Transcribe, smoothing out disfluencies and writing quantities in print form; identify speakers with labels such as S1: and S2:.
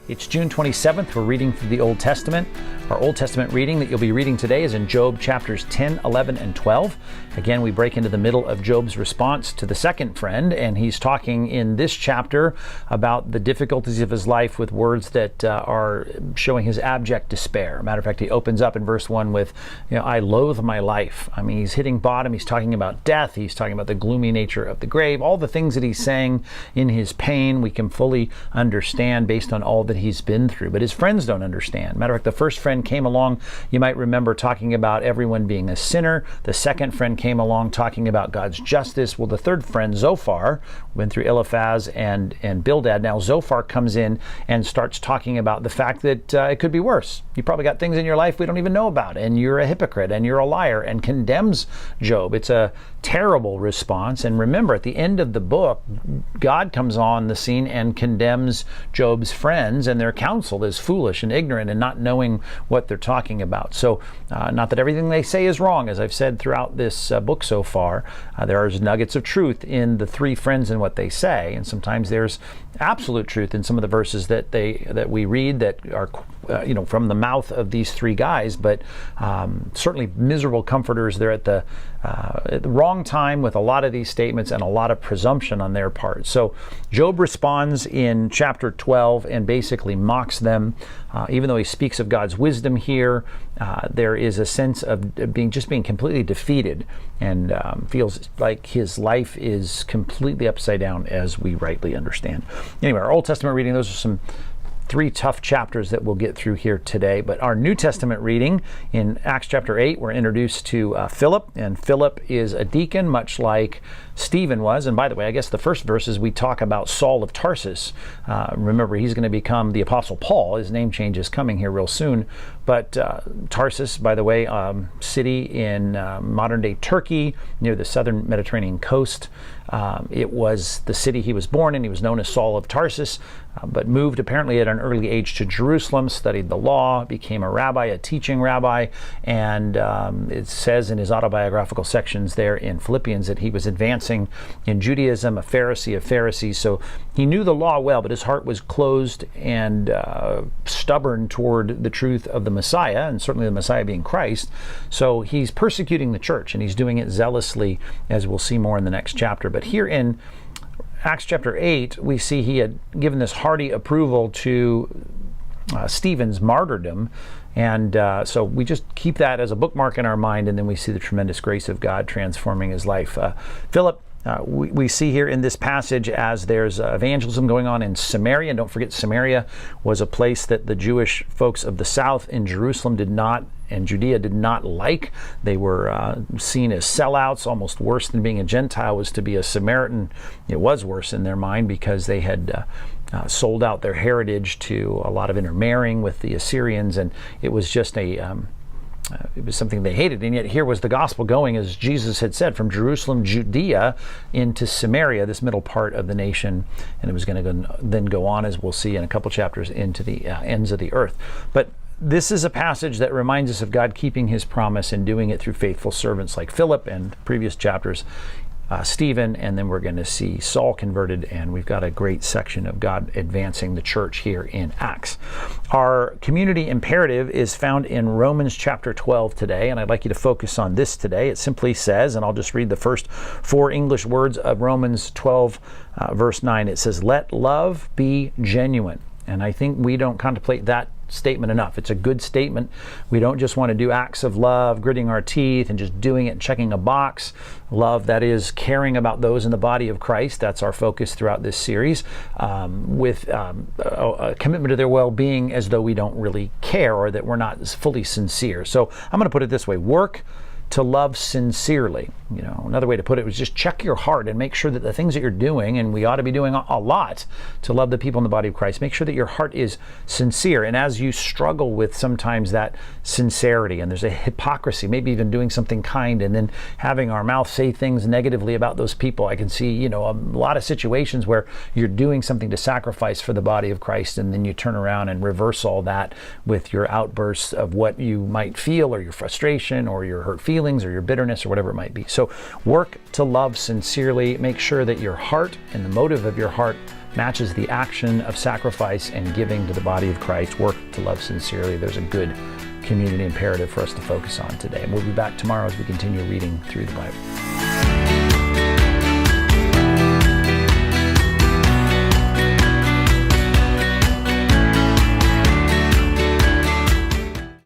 S1: It's June 27th. We're reading through the Old Testament. Our Old Testament reading that you'll be reading today is in Job chapters 10, 11, and 12. Again, we break into the middle of Job's response to the second friend, and he's talking in this chapter about the difficulties of his life with words that are showing his abject despair. Matter of fact, he opens up in verse 1 with, I loathe my life. I mean, he's hitting bottom. He's talking about death. He's talking about the gloomy nature of the grave. All the things that he's saying in his pain, we can fully understand based on all that he's been through. But his friends don't understand. Matter of fact, the first friend came along, you might remember, talking about everyone being a sinner. The second friend came along talking about God's justice. Well, the third friend, Zophar, went through Eliphaz and Bildad. Now Zophar comes in and starts talking about the fact that it could be worse. You probably got things in your life we don't even know about, and you're a hypocrite, and you're a liar, and condemns Job. It's a terrible response. And remember, at the end of the book, God comes on the scene and condemns Job's friends, and their counsel is foolish and ignorant and not knowing what they're talking about. So not that everything they say is wrong, as I've said throughout this book so far. There are nuggets of truth in the three friends and what they say, and sometimes there's absolute truth in some of the verses that we read that are from the mouth of these three guys, but certainly miserable comforters. They're at the wrong time with a lot of these statements and a lot of presumption on their part. So Job responds in chapter 12 and basically mocks them. Even though he speaks of God's wisdom here, there is a sense of being completely defeated, and feels like his life is completely upside down, as we rightly understand. Anyway, our Old Testament reading, those are some three tough chapters that we'll get through here today. But our New Testament reading in Acts chapter 8, we're introduced to Philip, and Philip is a deacon, much like Stephen was. And by the way, I guess the first verses we talk about Saul of Tarsus. Remember, he's going to become the Apostle Paul. His name change is coming here real soon. But Tarsus, by the way, city in modern-day Turkey, near the southern Mediterranean coast. It was the city he was born in. He was known as Saul of Tarsus, but moved apparently at an early age to Jerusalem, studied the law, became a rabbi, a teaching rabbi, and it says in his autobiographical sections there in Philippians that he was advancing in Judaism, a Pharisee of Pharisees. So he knew the law well, but his heart was closed and stubborn toward the truth of the Messiah, and certainly the Messiah being Christ. So he's persecuting the church, and he's doing it zealously, as we'll see more in the next chapter. But here in Acts chapter 8, we see he had given this hearty approval to Stephen's martyrdom. And so we just keep that as a bookmark in our mind, and then we see the tremendous grace of God transforming his life. Philip, we see here in this passage as there's evangelism going on in Samaria. And don't forget, Samaria was a place that the Jewish folks of the south in Jerusalem and Judea did not like. They were seen as sellouts. Almost worse than being a Gentile was to be a Samaritan. It was worse in their mind because they had sold out their heritage to a lot of intermarrying with the Assyrians, and it was just it was something they hated. And yet here was the gospel going, as Jesus had said, from Jerusalem, Judea, into Samaria, this middle part of the nation, and it was going to then go on, as we'll see in a couple chapters, into the ends of the earth. But this is a passage that reminds us of God keeping his promise and doing it through faithful servants like Philip, and previous chapters Stephen, and then we're going to see Saul converted, and we've got a great section of God advancing the church here in Acts. Our community imperative is found in Romans chapter 12 today, and I'd like you to focus on this today. It simply says, and I'll just read the first four English words of Romans 12, verse 9. It says, "Let love be genuine." And I think we don't contemplate that statement enough. It's a good statement. We don't just want to do acts of love, gritting our teeth and just doing it and checking a box. Love, that is caring about those in the body of Christ. That's our focus throughout this series, with a commitment to their well-being, as though we don't really care or that we're not fully sincere. So I'm going to put it this way: work to love sincerely. Another way to put it was just check your heart and make sure that the things that you're doing, and we ought to be doing a lot to love the people in the body of Christ, make sure that your heart is sincere. And as you struggle with sometimes that sincerity, and there's a hypocrisy, maybe even doing something kind and then having our mouth say things negatively about those people, I can see, a lot of situations where you're doing something to sacrifice for the body of Christ, and then you turn around and reverse all that with your outbursts of what you might feel, or your frustration, or your hurt feelings, or your bitterness, or whatever it might be. So work to love sincerely. Make sure that your heart and the motive of your heart matches the action of sacrifice and giving to the body of Christ, work to love sincerely, there's a good community imperative for us to focus on today. And we'll be back tomorrow as we continue reading through the Bible.